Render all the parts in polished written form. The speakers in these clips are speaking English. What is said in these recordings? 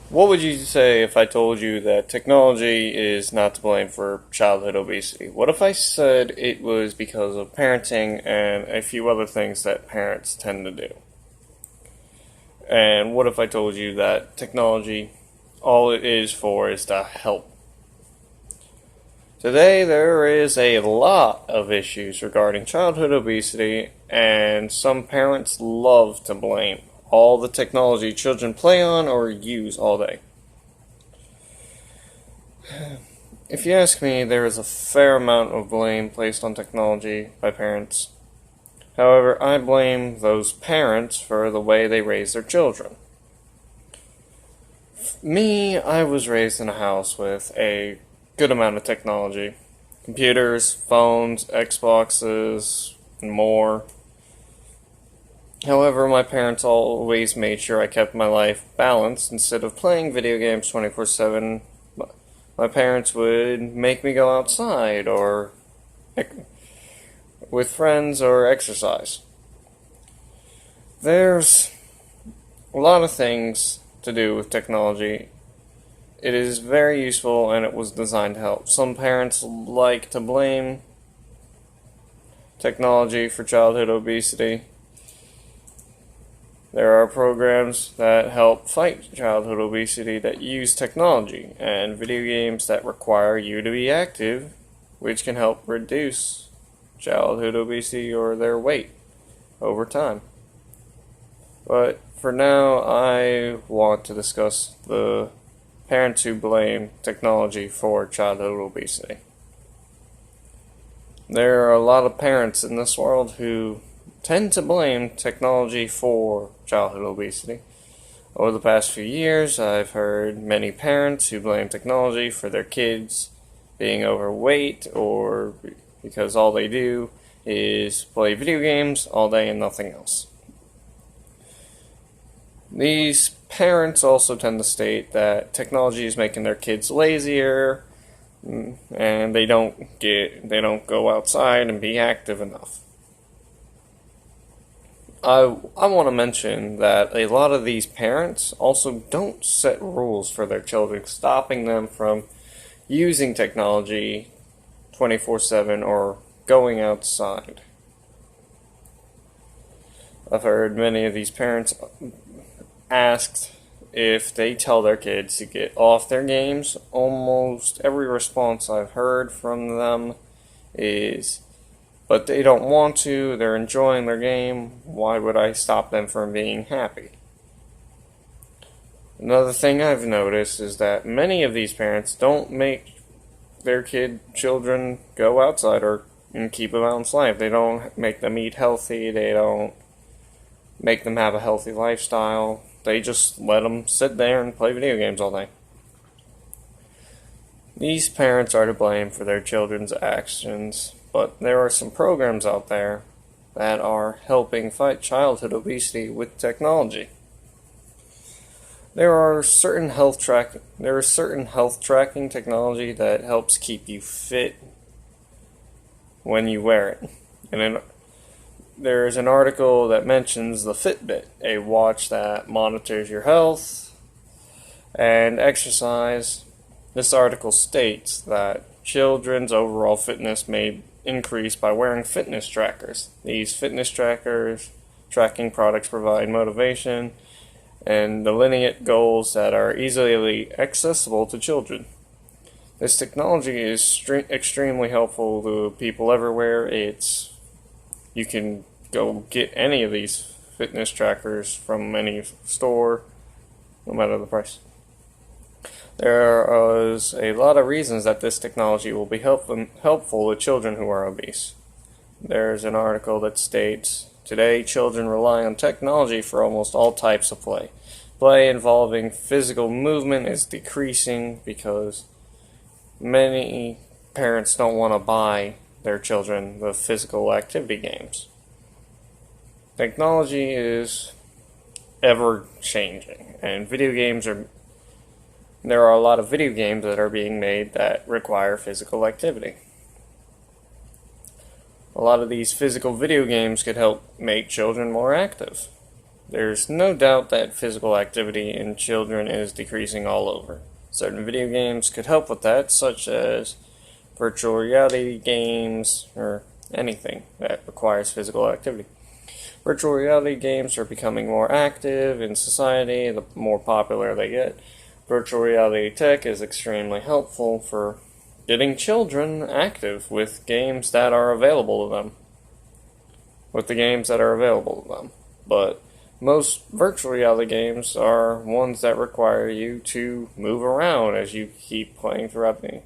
What would you say if I told you that technology is not to blame for childhood obesity? What if I said it was because of parenting and a few other things that parents tend to do? And what if I told you that technology, all it is for is to help? Today, there is a lot of issues regarding childhood obesity, and some parents love to blame all the technology children play on or use all day. If you ask me, there is a fair amount of blame placed on technology by parents. However, I blame those parents for the way they raise their children. Me, I was raised in a house with a good amount of technology. Computers, phones, Xboxes, and more. However, my parents always made sure I kept my life balanced. Instead of playing video games 24/7, my parents would make me go outside or with friends or exercise. There's a lot of things to do with technology. It is very useful and it was designed to help. Some parents like to blame technology for childhood obesity. There are programs that help fight childhood obesity that use technology, and video games that require you to be active, which can help reduce childhood obesity or their weight over time. But for now, I want to discuss the parents who blame technology for childhood obesity. There are a lot of parents in this world who tend to blame technology for childhood obesity. Over the past few years, I've heard many parents who blame technology for their kids being overweight or because all they do is play video games all day and nothing else. These parents also tend to state that technology is making their kids lazier and they don't go outside and be active enough. I want to mention that a lot of these parents also don't set rules for their children, stopping them from using technology 24/7 or going outside. I've heard many of these parents asked if they tell their kids to get off their games. Almost every response I've heard from them is, but they don't want to, they're enjoying their game, why would I stop them from being happy? Another thing I've noticed is that many of these parents don't make their children go outside and keep a balanced life. They don't make them eat healthy, they don't make them have a healthy lifestyle. They just let them sit there and play video games all day. These parents are to blame for their children's actions, but there are some programs out there that are helping fight childhood obesity with technology. There is certain health tracking technology that helps keep you fit when you wear it. And there is an article that mentions the Fitbit, a watch that monitors your health and exercise. This article states that children's overall fitness may increase by wearing fitness trackers. These fitness tracking products provide motivation and delineate goals that are easily accessible to children. This technology is extremely helpful to people everywhere. You can go get any of these fitness trackers from any store, no matter the price. There is a lot of reasons that this technology will be helpful to children who are obese. There's an article that states, today children rely on technology for almost all types of play. Play involving physical movement is decreasing because many parents don't want to buy their children the physical activity games. Technology is ever changing, and there are a lot of video games that are being made that require physical activity. A lot of these physical video games could help make children more active. There's no doubt that physical activity in children is decreasing all over. Certain video games could help with that, such as virtual reality games or anything that requires physical activity. Virtual reality games are becoming more active in society the more popular they get. Virtual reality tech is extremely helpful for getting children active with games that are available to them. But most virtual reality games are ones that require you to move around as you keep playing throughout the game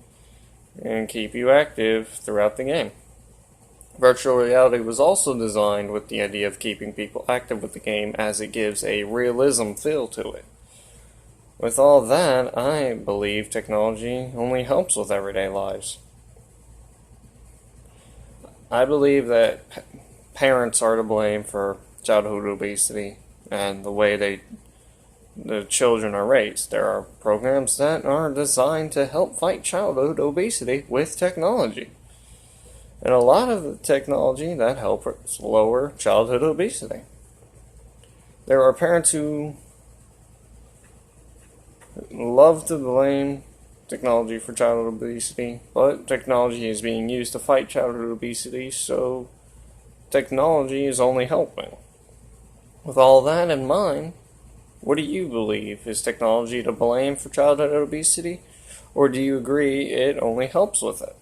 and keep you active throughout the game. Virtual reality was also designed with the idea of keeping people active with the game as it gives a realism feel to it. With all that, I believe technology only helps with everyday lives. I believe that parents are to blame for childhood obesity and the way the children are raised. There are programs that are designed to help fight childhood obesity with technology. And a lot of the technology that helps lower childhood obesity. There are parents who love to blame technology for childhood obesity, but technology is being used to fight childhood obesity, so technology is only helping. With all that in mind, what do you believe? Is technology to blame for childhood obesity, or do you agree it only helps with it?